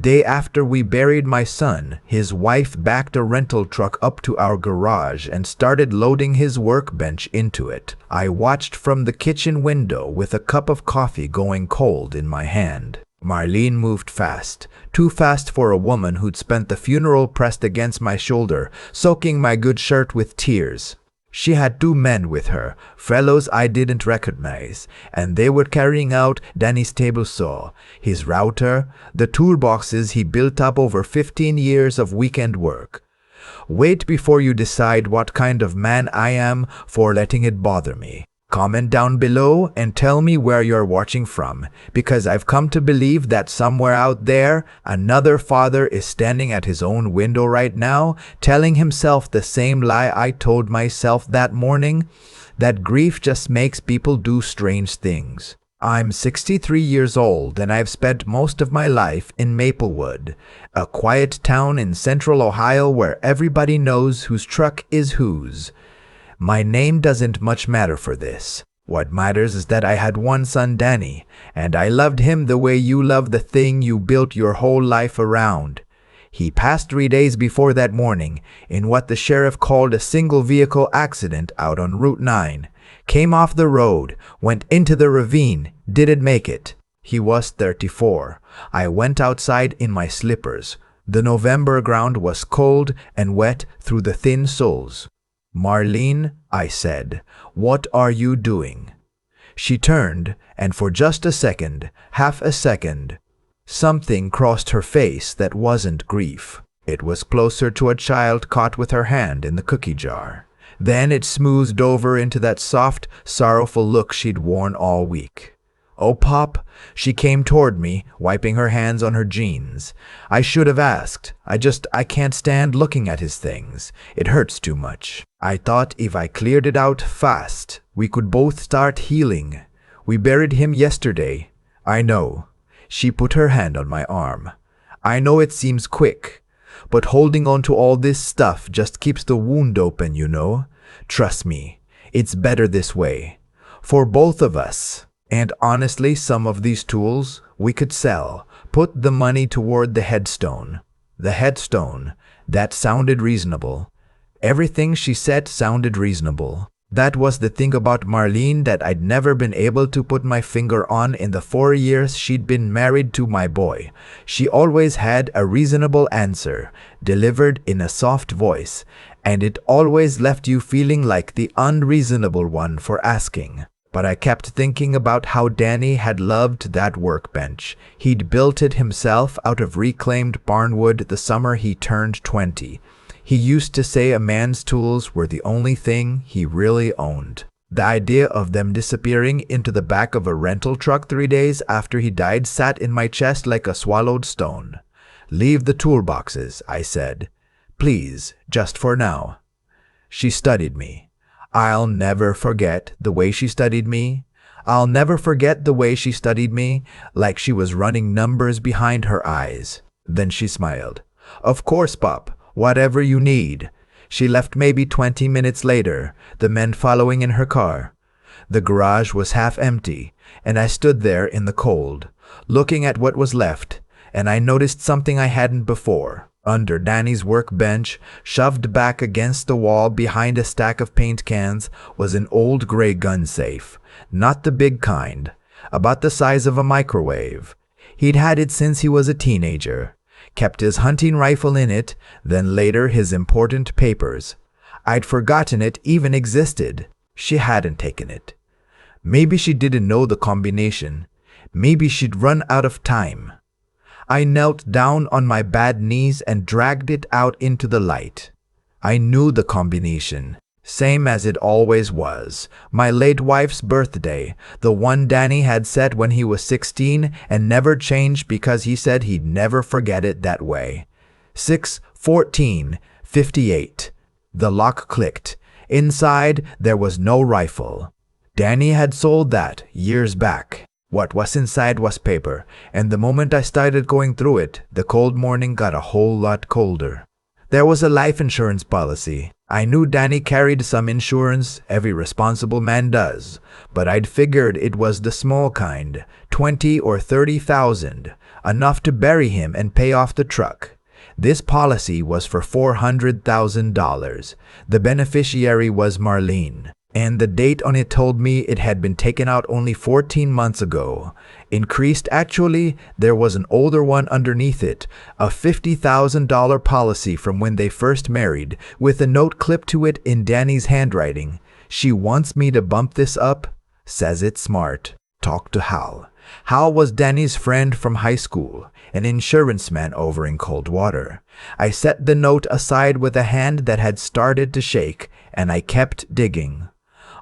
day after we buried my son, his wife backed a rental truck up to our garage and started loading his workbench into it. I watched from the kitchen window with a cup of coffee going cold in my hand. Marlene moved fast, too fast for a woman who'd spent the funeral pressed against my shoulder, soaking my good shirt with tears. She had 2 men with her, fellows I didn't recognize, and they were carrying out Danny's table saw, his router, the toolboxes he built up over 15 years of weekend work. Wait before you decide what kind of man I am for letting it bother me. Comment down below and tell me where you're watching from, because I've come to believe that somewhere out there, another father is standing at his own window right now, telling himself the same lie I told myself that morning, that grief just makes people do strange things. I'm 63 years old and I've spent most of my life in Maplewood, a quiet town in central Ohio where everybody knows whose truck is whose. My name doesn't much matter for this. What matters is that I had one son, Danny, and I loved him the way you love the thing you built your whole life around. He passed 3 days before that morning in what the sheriff called a single-vehicle accident out on Route 9. Came off the road, went into the ravine, didn't make it. He was 34. I went outside in my slippers. The November ground was cold and wet through the thin soles. "Marlene," I said, "what are you doing?" She turned, and for just a second, half a second, something crossed her face that wasn't grief. It was closer to a child caught with her hand in the cookie jar. Then it smoothed over into that soft, sorrowful look she'd worn all week. "Oh, Pop," she came toward me, wiping her hands on her jeans. "I should have asked. I can't stand looking at his things. It hurts too much. I thought if I cleared it out fast, we could both start healing. We buried him yesterday." "I know." She put her hand on my arm. "I know it seems quick, but holding on to all this stuff just keeps the wound open, you know. Trust me, it's better this way. For both of us. And honestly, some of these tools we could sell, put the money toward the headstone." The headstone, that sounded reasonable. Everything she said sounded reasonable. That was the thing about Marlene that I'd never been able to put my finger on in the 4 years she'd been married to my boy. She always had a reasonable answer, delivered in a soft voice, and it always left you feeling like the unreasonable one for asking. But I kept thinking about how Danny had loved that workbench. He'd built it himself out of reclaimed barnwood the summer he turned 20. He used to say a man's tools were the only thing he really owned. The idea of them disappearing into the back of a rental truck 3 days after he died sat in my chest like a swallowed stone. "Leave the toolboxes," I said. "Please, just for now." She studied me. I'll never forget the way she studied me. I'll never forget the way she studied me, like she was running numbers behind her eyes. Then she smiled. "Of course, Pop, whatever you need." She left maybe 20 minutes later, the men following in her car. The garage was half empty, and I stood there in the cold, looking at what was left, and I noticed something I hadn't before. Under Danny's workbench, shoved back against the wall behind a stack of paint cans, was an old gray gun safe. Not the big kind, about the size of a microwave. He'd had it since he was a teenager. Kept his hunting rifle in it, then later his important papers. I'd forgotten it even existed. She hadn't taken it. Maybe she didn't know the combination. Maybe she'd run out of time. I knelt down on my bad knees and dragged it out into the light. I knew the combination, same as it always was. My late wife's birthday, the one Danny had set when he was 16 and never changed because he said he'd never forget it that way. 6/14/58. The lock clicked. Inside, there was no rifle. Danny had sold that years back. What was inside was paper, and the moment I started going through it, the cold morning got a whole lot colder. There was a life insurance policy, I knew Danny carried some insurance, every responsible man does, but I'd figured it was the small kind, 20 or 30,000, enough to bury him and pay off the truck. This policy was for $400,000. The beneficiary was Marlene, and the date on it told me it had been taken out only 14 months ago. Increased actually, there was an older one underneath it, a $50,000 policy from when they first married, with a note clipped to it in Danny's handwriting. She wants me to bump this up, says it's smart. Talk to Hal. Hal was Danny's friend from high school, an insurance man over in Coldwater. I set the note aside with a hand that had started to shake, and I kept digging.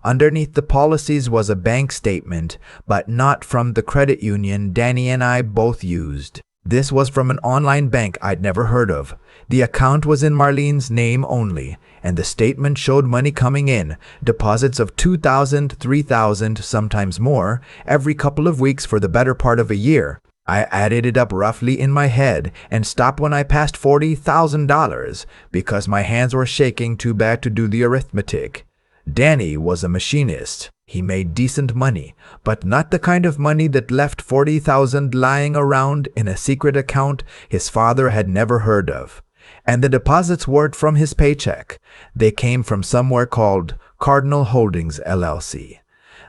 Underneath the policies was a bank statement, but not from the credit union Danny and I both used. This was from an online bank I'd never heard of. The account was in Marlene's name only, and the statement showed money coming in, deposits of $2,000, $3,000, sometimes more, every couple of weeks for the better part of a year. I added it up roughly in my head and stopped when I passed $40,000 because my hands were shaking too bad to do the arithmetic. Danny was a machinist. He made decent money, but not the kind of money that left $40,000 lying around in a secret account his father had never heard of. And the deposits weren't from his paycheck. They came from somewhere called Cardinal Holdings, LLC.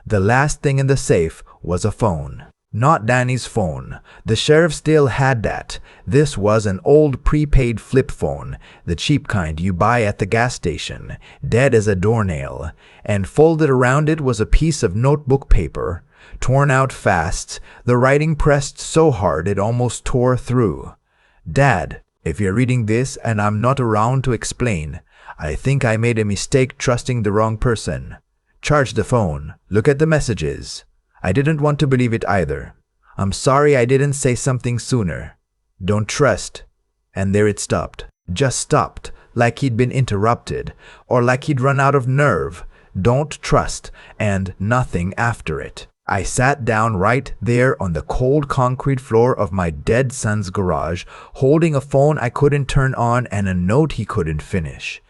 The last thing in the safe was a phone. Not Danny's phone. The sheriff still had that. This was an old prepaid flip phone, the cheap kind you buy at the gas station, dead as a doornail, and folded around it was a piece of notebook paper, torn out fast, the writing pressed so hard it almost tore through. Dad, if you're reading this and I'm not around to explain, I think I made a mistake trusting the wrong person. Charge the phone. Look at the messages. I didn't want to believe it either. I'm sorry I didn't say something sooner. Don't trust. And there it stopped. Just stopped, like he'd been interrupted, or like he'd run out of nerve. Don't trust, and nothing after it. I sat down right there on the cold concrete floor of my dead son's garage, holding a phone I couldn't turn on and a note he couldn't finish.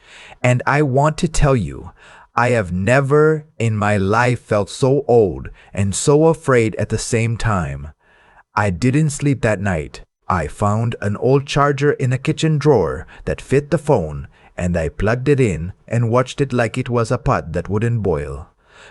And I want to tell you, I have never in my life felt so old and so afraid at the same time. I didn't sleep that night. I found an old charger in a kitchen drawer that fit the phone, and I plugged it in and watched it like it was a pot that wouldn't boil.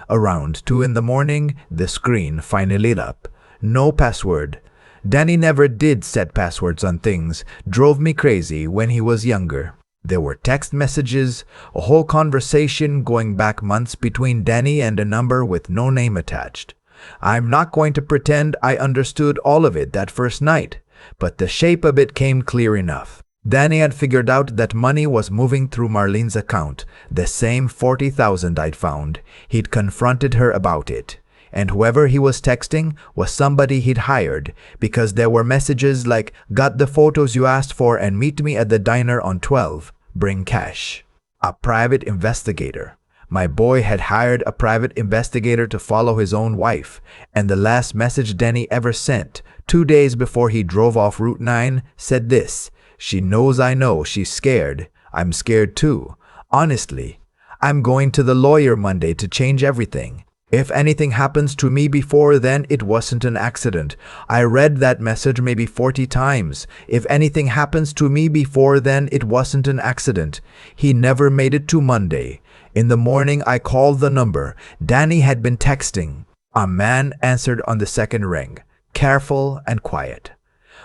Around 2 in the morning, the screen finally lit up. No password. Danny never did set passwords on things. Drove me crazy when he was younger. There were text messages, a whole conversation going back months between Danny and a number with no name attached. I'm not going to pretend I understood all of it that first night, but the shape of it came clear enough. Danny had figured out that money was moving through Marlene's account, the same $40,000 I'd found. He'd confronted her about it. And whoever he was texting was somebody he'd hired, because there were messages like, "Got the photos you asked for and meet me at the diner on 12. Bring cash." A private investigator. My boy had hired a private investigator to follow his own wife, and the last message Danny ever sent, 2 days before he drove off Route 9, said this: "She knows I know she's scared. I'm scared too. Honestly, I'm going to the lawyer Monday to change everything. If anything happens to me before then, it wasn't an accident. I read that message maybe 40 times. If anything happens to me before then, it wasn't an accident." He never made it to Monday. In the morning, I called the number. Danny had been texting. A man answered on the second ring, careful and quiet.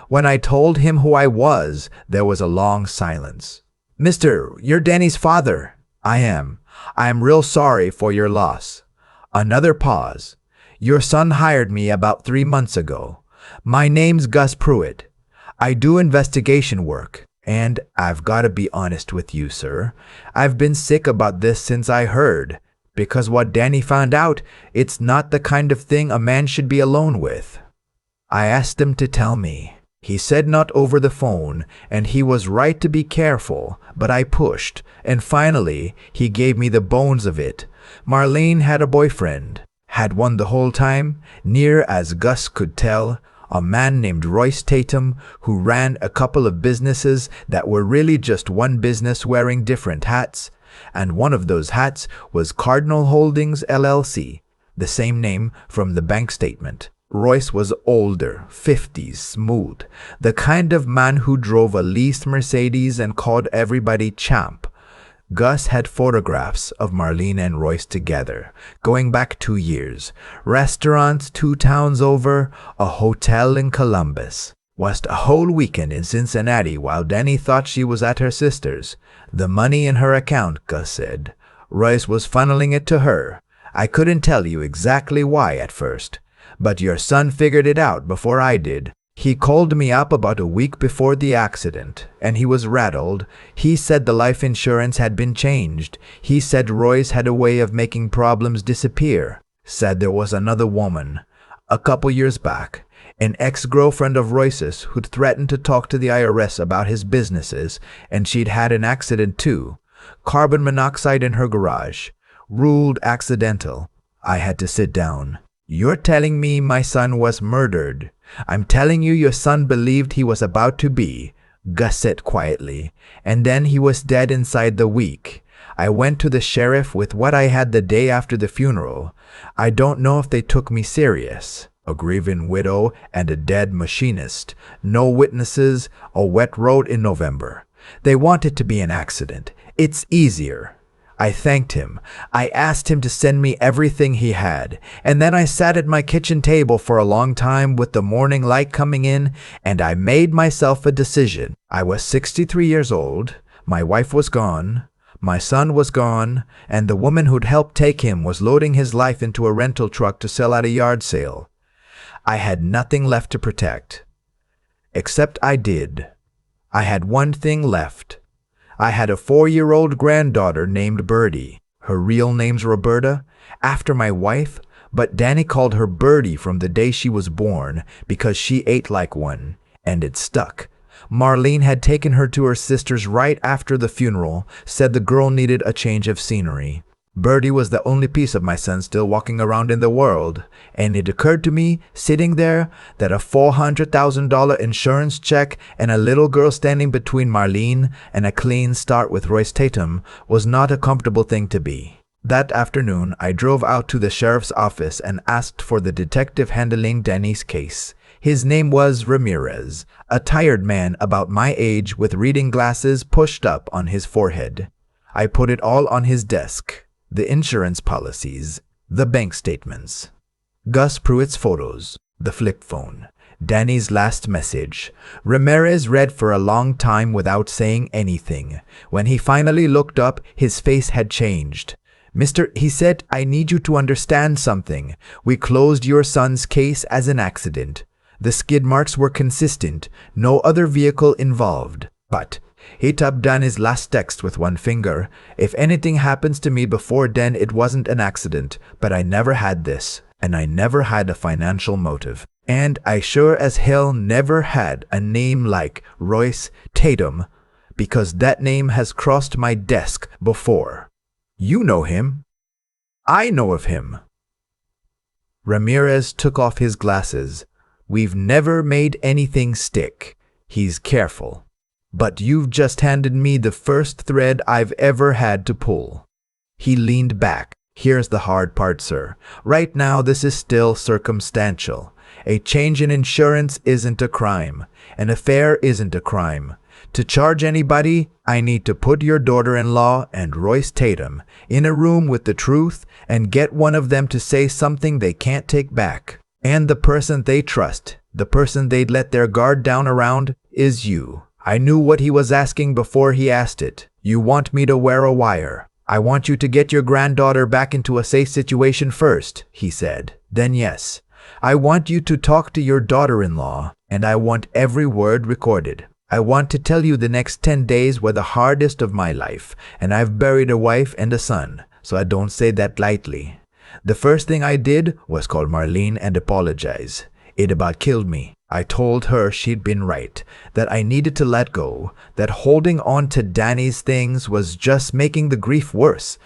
When I told him who I was, there was a long silence. "Mister, you're Danny's father." "I am. I'm real sorry for your loss." Another pause. "Your son hired me about 3 months ago. My name's Gus Pruitt. I do investigation work, and I've got to be honest with you, sir. I've been sick about this since I heard, because what Danny found out, it's not the kind of thing a man should be alone with." I asked him to tell me. He said not over the phone, and he was right to be careful, but I pushed, and finally, he gave me the bones of it. Marlene had a boyfriend. Had one the whole time, near as Gus could tell, a man named Royce Tatum, who ran a couple of businesses that were really just one business wearing different hats. and one of those hats was Cardinal Holdings LLC, the same name from the bank statement. Royce was older, 50s, smooth, the kind of man who drove a leased Mercedes and called everybody champ. Gus had photographs of Marlene and Royce together, going back 2 years. Restaurants 2 towns over, a hotel in Columbus. Was a whole weekend in Cincinnati while Danny thought she was at her sister's. The money in her account, Gus said. Royce was funneling it to her. I couldn't tell you exactly why at first, but your son figured it out before I did. He called me up about a week before the accident, and he was rattled. He said the life insurance had been changed. He said Royce had a way of making problems disappear. Said there was another woman, a couple years back, an ex-girlfriend of Royce's who'd threatened to talk to the IRS about his businesses, and she'd had an accident too. Carbon monoxide in her garage. Ruled accidental. I had to sit down. You're telling me my son was murdered? I'm telling you your son believed he was about to be, Gus said quietly, and then he was dead inside the week. I went to the sheriff with what I had the day after the funeral. I don't know if they took me serious. A grieving widow and a dead machinist. No witnesses, a wet road in November. They want it to be an accident. It's easier. I thanked him. I asked him to send me everything he had, and then I sat at my kitchen table for a long time with the morning light coming in, and I made myself a decision. I was 63 years old, my wife was gone, my son was gone, and the woman who'd helped take him was loading his life into a rental truck to sell at a yard sale. I had nothing left to protect. Except I did. I had one thing left. I had a 4-year-old granddaughter named Birdie. Her real name's Roberta, after my wife, but Danny called her Birdie from the day she was born because she ate like one, and it stuck. Marlene had taken her to her sister's right after the funeral, said the girl needed a change of scenery. Birdie was the only piece of my son still walking around in the world, and it occurred to me, sitting there, that a $400,000 insurance check and a little girl standing between Marlene and a clean start with Royce Tatum was not a comfortable thing to be. That afternoon, I drove out to the sheriff's office and asked for the detective handling Danny's case. His name was Ramirez, a tired man about my age with reading glasses pushed up on his forehead. I put it all on his desk. The insurance policies, the bank statements, Gus Pruitt's photos, the flip phone, Danny's last message. Ramirez read for a long time without saying anything. When he finally looked up, his face had changed. "Mister," he said, "I need you to understand something. We closed your son's case as an accident. The skid marks were consistent, no other vehicle involved. But," he tapped down his last text with one finger, "if anything happens to me before then, it wasn't an accident, but I never had this, and I never had a financial motive. And I sure as hell never had a name like Royce Tatum, because that name has crossed my desk before. You know him. I know of him." Ramirez took off his glasses. "We've never made anything stick." He's careful. "But you've just handed me the first thread I've ever had to pull." He leaned back. "Here's the hard part, sir. Right now, this is still circumstantial. A change in insurance isn't a crime. An affair isn't a crime. To charge anybody, I need to put your daughter-in-law and Royce Tatum in a room with the truth and get one of them to say something they can't take back. And the person they trust, the person they'd let their guard down around, is you. I knew what he was asking before he asked it. You want me to wear a wire. I want you to get your granddaughter back into a safe situation first," he said. "Then yes, I want you to talk to your daughter-in-law, and I want every word recorded. I want to tell you the next 10 days were the hardest of my life, and I've buried a wife and a son, so I don't say that lightly. The first thing I did was call Marlene and apologize. It about killed me. I told her she'd been right, that I needed to let go, that holding on to Danny's things was just making the grief worse.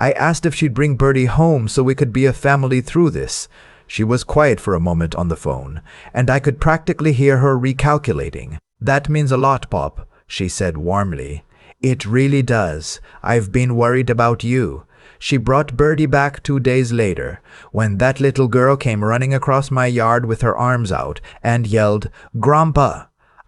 I asked if she'd bring Birdie home so we could be a family through this. She was quiet for a moment on the phone, and I could practically hear her recalculating. "That means a lot, Pop," she said warmly. It really does. I've been worried about you. She brought Birdie back 2 days later, when that little girl came running across my yard with her arms out and yelled, "Grandpa!"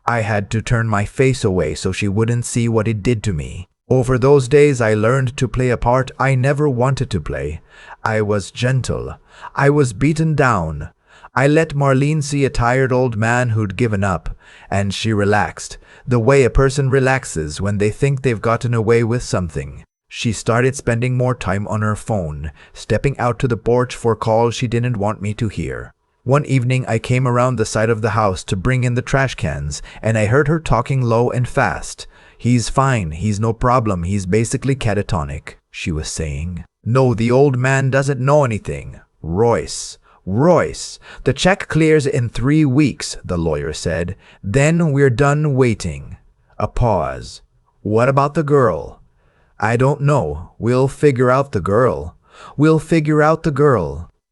I had to turn my face away so she wouldn't see what it did to me. Over those days I learned to play a part I never wanted to play. I was gentle. I was beaten down. I let Marlene see a tired old man who'd given up, and she relaxed, the way a person relaxes when they think they've gotten away with something. She started spending more time on her phone, stepping out to the porch for calls she didn't want me to hear. One evening I came around the side of the house to bring in the trash cans, and I heard her talking low and fast. "He's fine, he's no problem, he's basically catatonic," she was saying. "No, the old man doesn't know anything. Royce, the check clears in 3 weeks, the lawyer said. Then we're done waiting." A pause. "What about the girl?" "I don't know. We'll figure out the girl.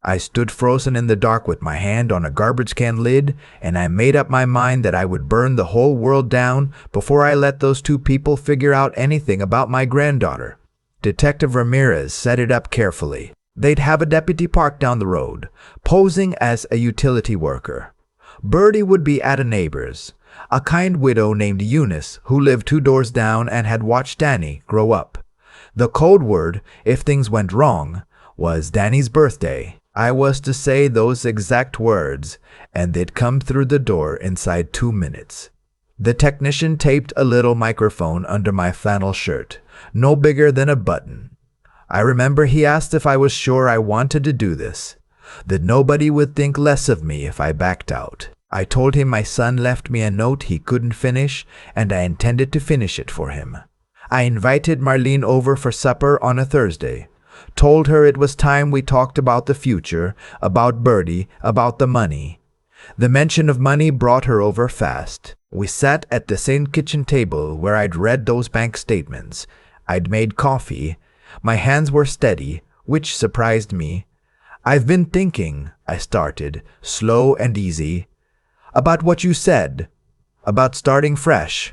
I stood frozen in the dark with my hand on a garbage can lid, and I made up my mind that I would burn the whole world down before I let those 2 people figure out anything about my granddaughter. Detective Ramirez set it up carefully. They'd have a deputy parked down the road, posing as a utility worker. Birdie would be at a neighbor's, a kind widow named Eunice, who lived 2 doors down and had watched Danny grow up. The code word, if things went wrong, was Danny's birthday. I was to say those exact words, and they'd come through the door inside 2 minutes. The technician taped a little microphone under my flannel shirt, no bigger than a button. I remember he asked if I was sure I wanted to do this, that nobody would think less of me if I backed out. I told him my son left me a note he couldn't finish, and I intended to finish it for him. I invited Marlene over for supper on a Thursday. Told her it was time we talked about the future, about Birdie, about the money. The mention of money brought her over fast. We sat at the same kitchen table where I'd read those bank statements. I'd made coffee. My hands were steady, which surprised me. "I've been thinking," I started, slow and easy, "about what you said, about starting fresh.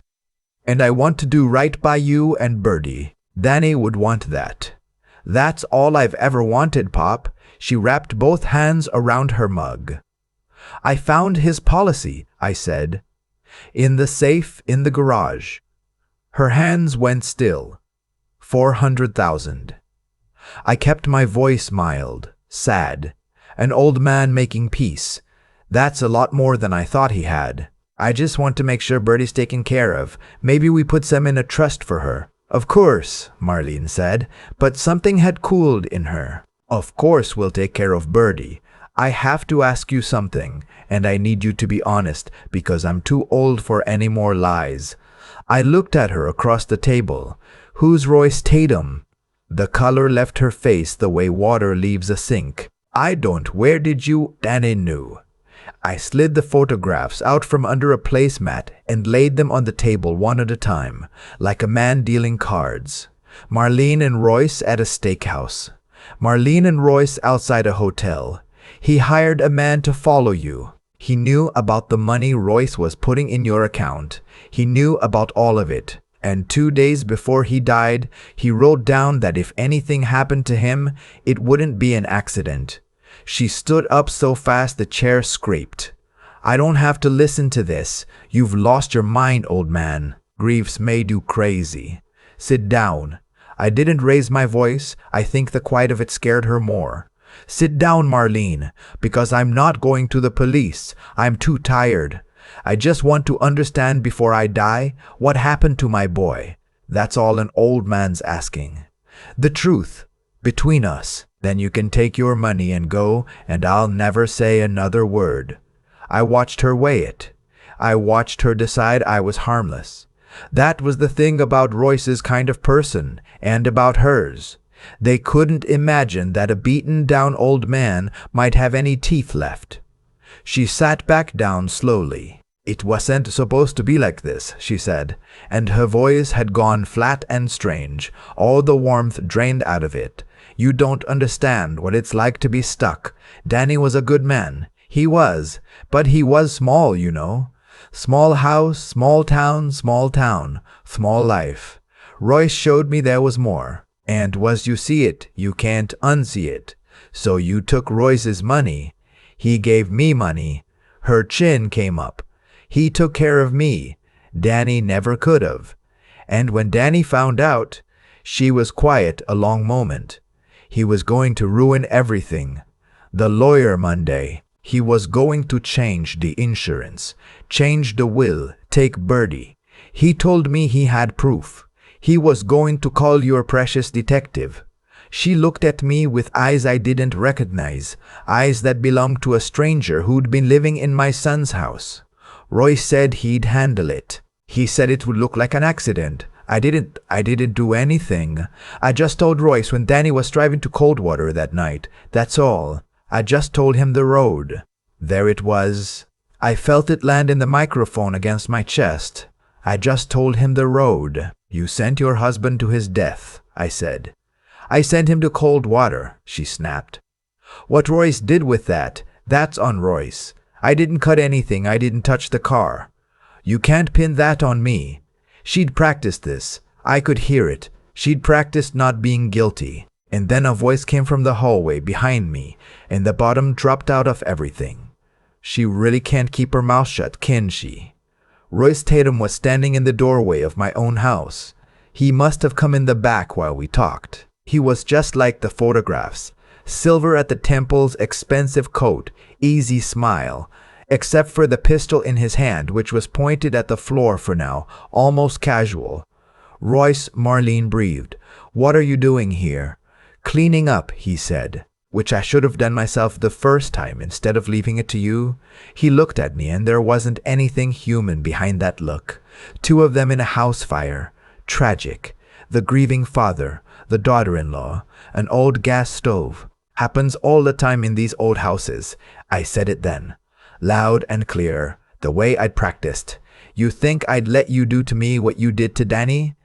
And I want to do right by you and Birdie. Danny would want that." "That's all I've ever wanted, Pop." She wrapped both hands around her mug. "I found his policy," I said, "in the safe in the garage." Her hands went still. 400,000. I kept my voice mild, sad. An old man making peace. That's a lot more than I thought he had. "I just want to make sure Birdie's taken care of. Maybe we put some in a trust for her." "Of course," Marlene said, but something had cooled in her. "Of course we'll take care of Birdie. I have to ask you something, and I need you to be honest because I'm too old for any more lies." I looked at her across the table. "Who's Royce Tatum?" The color left her face the way water leaves a sink. "I don't. Where did you?" Danny knew. I slid the photographs out from under a placemat and laid them on the table one at a time, like a man dealing cards. Marlene and Royce at a steakhouse. Marlene and Royce outside a hotel. He hired a man to follow you. He knew about the money Royce was putting in your account. He knew about all of it. And 2 days before he died, he wrote down that if anything happened to him, it wouldn't be an accident. She stood up so fast the chair scraped. "I don't have to listen to this. You've lost your mind, old man. Grief's made you crazy. Sit down." I didn't raise my voice. I think the quiet of it scared her more. "Sit down, Marlene, because I'm not going to the police. I'm too tired. I just want to understand before I die what happened to my boy. That's all an old man's asking. The truth, between us. Then you can take your money and go, and I'll never say another word." I watched her weigh it. I watched her decide I was harmless. That was the thing about Royce's kind of person, and about hers. They couldn't imagine that a beaten-down old man might have any teeth left. She sat back down slowly. "It wasn't supposed to be like this," she said, and her voice had gone flat and strange, all the warmth drained out of it. "You don't understand what it's like to be stuck. Danny was a good man. He was, but he was small, you know. Small house, small town, small life. Royce showed me there was more. And once you see it, you can't unsee it. So you took Royce's money. He gave me money. Her chin came up. He took care of me. Danny never could have. And when Danny found out, she was quiet a long moment. He was going to ruin everything. The lawyer Monday. He was going to change the insurance, change the will, take Birdie. He told me he had proof. He was going to call your precious detective. She looked at me with eyes I didn't recognize, eyes that belonged to a stranger who'd been living in my son's house. Royce said he'd handle it. He said it would look like an accident. I didn't do anything. I just told Royce when Danny was driving to Coldwater that night. That's all. I just told him the road. There it was. I felt it land in the microphone against my chest. I just told him the road. You sent your husband to his death, I said. I sent him to Coldwater, she snapped. What Royce did with that, that's on Royce. I didn't cut anything, I didn't touch the car. You can't pin that on me. She'd practiced this. I could hear it. She'd practiced not being guilty. And then a voice came from the hallway behind me, and the bottom dropped out of everything. She really can't keep her mouth shut, can she? Royce Tatum was standing in the doorway of my own house. He must have come in the back while we talked. He was just like the photographs. Silver at the temples, expensive coat, easy smile, except for the pistol in his hand, which was pointed at the floor for now, almost casual. Royce, Marlene breathed. What are you doing here? Cleaning up, he said, which I should have done myself the first time instead of leaving it to you. He looked at me, and there wasn't anything human behind that look. Two of them in a house fire. Tragic. The grieving father, the daughter-in-law, an old gas stove. Happens all the time in these old houses. I said it then. Loud and clear, the way I'd practiced. You think I'd let you do to me what you did to Danny?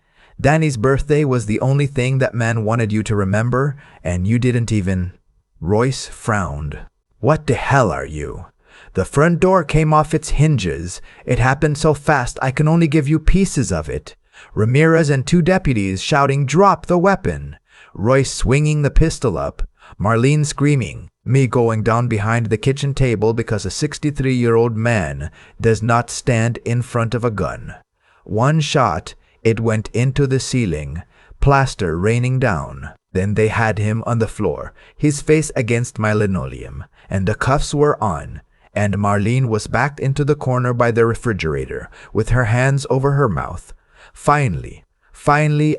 Danny's birthday was the only thing that man wanted you to remember, and you didn't even... Royce frowned. What the hell are you? The front door came off its hinges. It happened so fast I can only give you pieces of it. Ramirez and two deputies shouting, "Drop the weapon!" Royce swinging the pistol up. Marlene screaming. Me going down behind the kitchen table because a 63-year-old man does not stand in front of a gun. One shot, it went into the ceiling, plaster raining down. Then they had him on the floor, his face against my linoleum, and the cuffs were on, and Marlene was backed into the corner by the refrigerator, with her hands over her mouth. Finally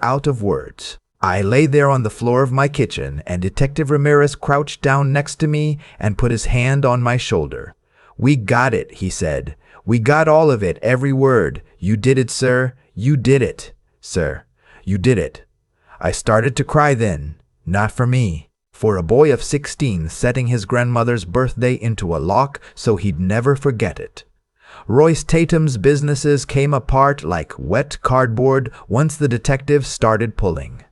out of words. I lay there on the floor of my kitchen, and Detective Ramirez crouched down next to me and put his hand on my shoulder. "We got it," he said. "We got all of it, every word. You did it, sir. You did it, sir. You did it." I started to cry then. Not for me. For a boy of 16 setting his grandmother's birthday into a lock so he'd never forget it. Royce Tatum's businesses came apart like wet cardboard once the detectives started pulling.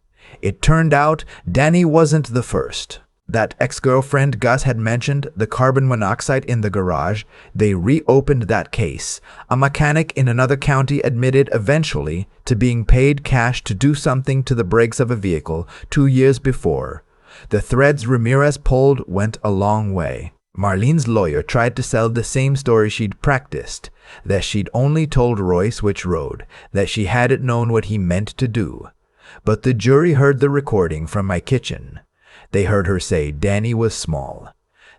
It turned out Danny wasn't the first. That ex-girlfriend Gus had mentioned, the carbon monoxide in the garage, they reopened that case. A mechanic in another county admitted eventually to being paid cash to do something to the brakes of a vehicle 2 years before. The threads Ramirez pulled went a long way. Marlene's lawyer tried to sell the same story she'd practiced, that she'd only told Royce which road, that she hadn't known what he meant to do. But the jury heard the recording from my kitchen. They heard her say Danny was small.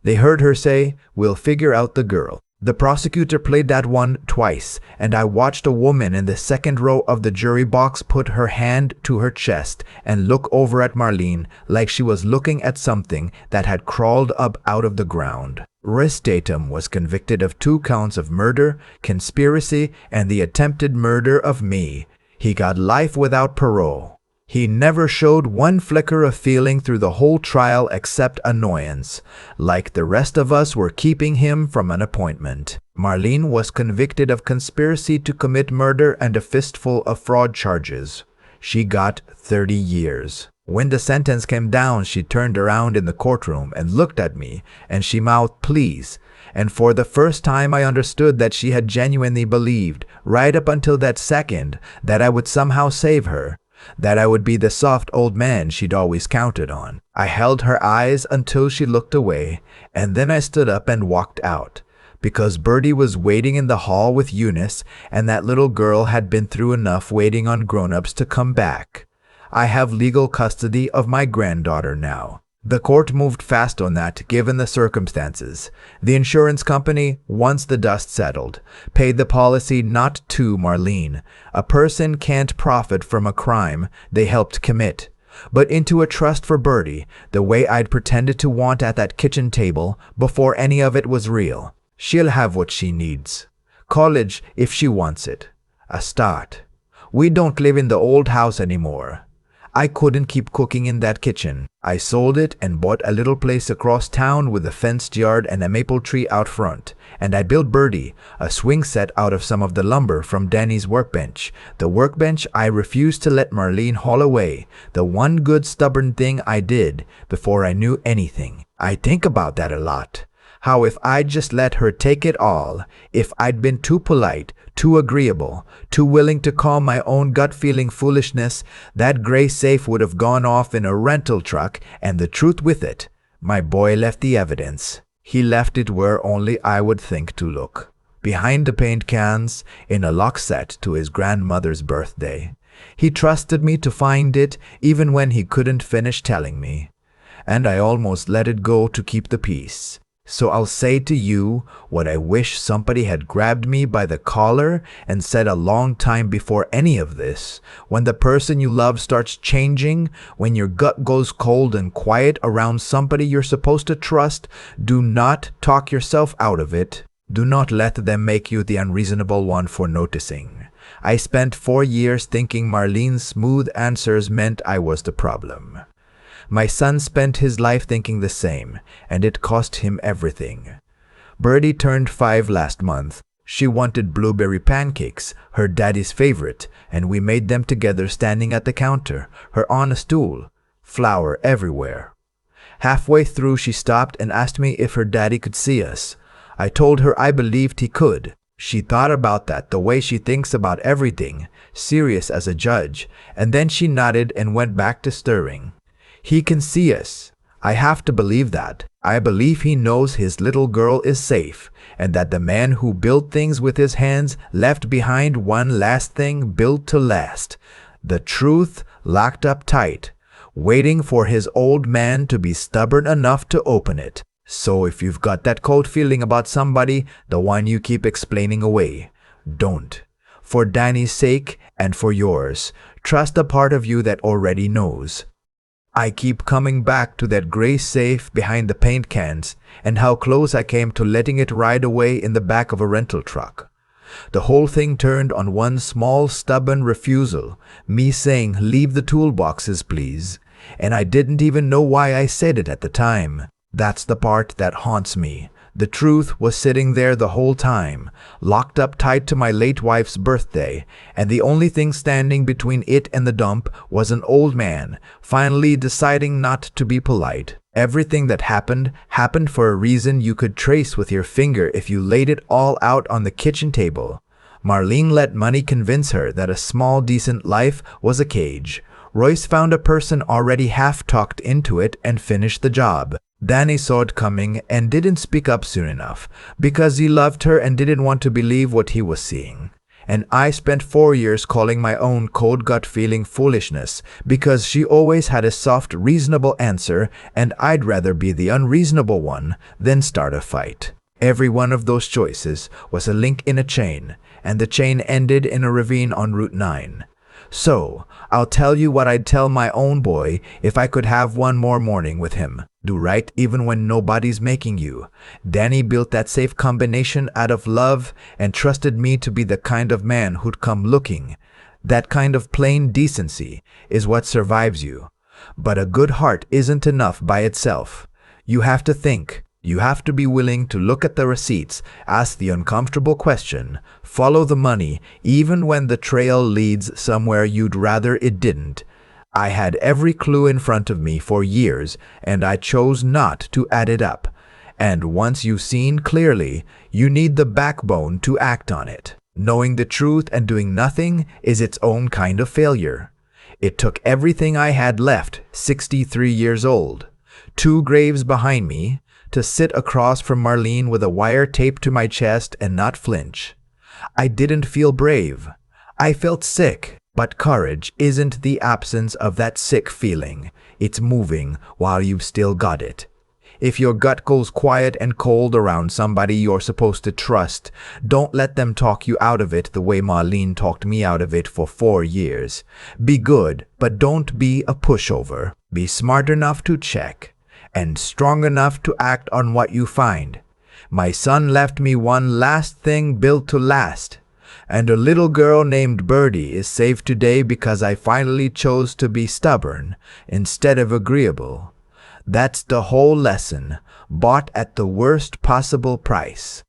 They heard her say, "We'll figure out the girl." The prosecutor played that one twice, and I watched a woman in the second row of the jury box put her hand to her chest and look over at Marlene like she was looking at something that had crawled up out of the ground. Royce Tatum was convicted of 2 counts of murder, conspiracy, and the attempted murder of me. He got life without parole. He never showed one flicker of feeling through the whole trial except annoyance, like the rest of us were keeping him from an appointment. Marlene was convicted of conspiracy to commit murder and a fistful of fraud charges. She got 30 years. When the sentence came down, she turned around in the courtroom and looked at me, and she mouthed, "Please." And for the first time I understood that she had genuinely believed, right up until that second, that I would somehow save her. that I would be the soft old man she'd always counted on. I held her eyes until she looked away, and then I stood up and walked out, because Bertie was waiting in the hall with Eunice, and that little girl had been through enough waiting on grown-ups to come back. I have legal custody of my granddaughter now. The court moved fast on that, given the circumstances. The insurance company, once the dust settled, paid the policy not to Marlene. A person can't profit from a crime they helped commit, but into a trust for Bertie, the way I'd pretended to want at that kitchen table before any of it was real. She'll have what she needs. College if she wants it. A start. We don't live in the old house anymore. I couldn't keep cooking in that kitchen. I sold it and bought a little place across town with a fenced yard and a maple tree out front. And I built Bertie a swing set out of some of the lumber from Danny's workbench. The workbench I refused to let Marlene haul away. The one good stubborn thing I did before I knew anything. I think about that a lot. How if I'd just let her take it all, if I'd been too polite, too agreeable, too willing to calm my own gut-feeling foolishness, that gray safe would have gone off in a rental truck, and the truth with it. My boy left the evidence. He left it where only I would think to look. Behind the paint cans, in a lock set to his grandmother's birthday. He trusted me to find it, even when he couldn't finish telling me. And I almost let it go to keep the peace. So I'll say to you what I wish somebody had grabbed me by the collar and said a long time before any of this. When the person you love starts changing, when your gut goes cold and quiet around somebody you're supposed to trust, do not talk yourself out of it. Do not let them make you the unreasonable one for noticing. I spent 4 years thinking Marlene's smooth answers meant I was the problem. My son spent his life thinking the same, and it cost him everything. Bertie turned 5 last month. She wanted blueberry pancakes, her daddy's favorite, and we made them together standing at the counter, her on a stool, flour everywhere. Halfway through she stopped and asked me if her daddy could see us. I told her I believed he could. She thought about that the way she thinks about everything, serious as a judge, and then she nodded and went back to stirring. He can see us. I have to believe that. I believe he knows his little girl is safe, and that the man who built things with his hands left behind one last thing built to last. The truth locked up tight, waiting for his old man to be stubborn enough to open it. So if you've got that cold feeling about somebody, the one you keep explaining away, don't. For Danny's sake and for yours, trust the part of you that already knows. I keep coming back to that gray safe behind the paint cans and how close I came to letting it ride away in the back of a rental truck. The whole thing turned on one small stubborn refusal, me saying, "Leave the toolboxes, please." And I didn't even know why I said it at the time. That's the part that haunts me. The truth was sitting there the whole time, locked up tight to my late wife's birthday, and the only thing standing between it and the dump was an old man, finally deciding not to be polite. Everything that happened for a reason you could trace with your finger if you laid it all out on the kitchen table. Marlene let money convince her that a small, decent life was a cage. Royce found a person already half-talked into it and finished the job. Danny saw it coming and didn't speak up soon enough, because he loved her and didn't want to believe what he was seeing. And I spent 4 years calling my own cold gut feeling foolishness, because she always had a soft, reasonable answer, and I'd rather be the unreasonable one than start a fight. Every one of those choices was a link in a chain, and the chain ended in a ravine on Route 9. So, I'll tell you what I'd tell my own boy if I could have one more morning with him. Do right even when nobody's making you. Danny built that safe combination out of love and trusted me to be the kind of man who'd come looking. That kind of plain decency is what survives you. But a good heart isn't enough by itself. You have to think. You have to be willing to look at the receipts, ask the uncomfortable question, follow the money, even when the trail leads somewhere you'd rather it didn't. I had every clue in front of me for years, and I chose not to add it up. And once you've seen clearly, you need the backbone to act on it. Knowing the truth and doing nothing is its own kind of failure. It took everything I had left, 63 years old, 2 graves behind me, to sit across from Marlene with a wire taped to my chest and not flinch. I didn't feel brave. I felt sick, but courage isn't the absence of that sick feeling. It's moving while you've still got it. If your gut goes quiet and cold around somebody you're supposed to trust, don't let them talk you out of it the way Marlene talked me out of it for 4 years. Be good, but don't be a pushover. Be smart enough to check, and strong enough to act on what you find. My son left me one last thing built to last, and a little girl named Birdie is safe today because I finally chose to be stubborn instead of agreeable. That's the whole lesson, bought at the worst possible price.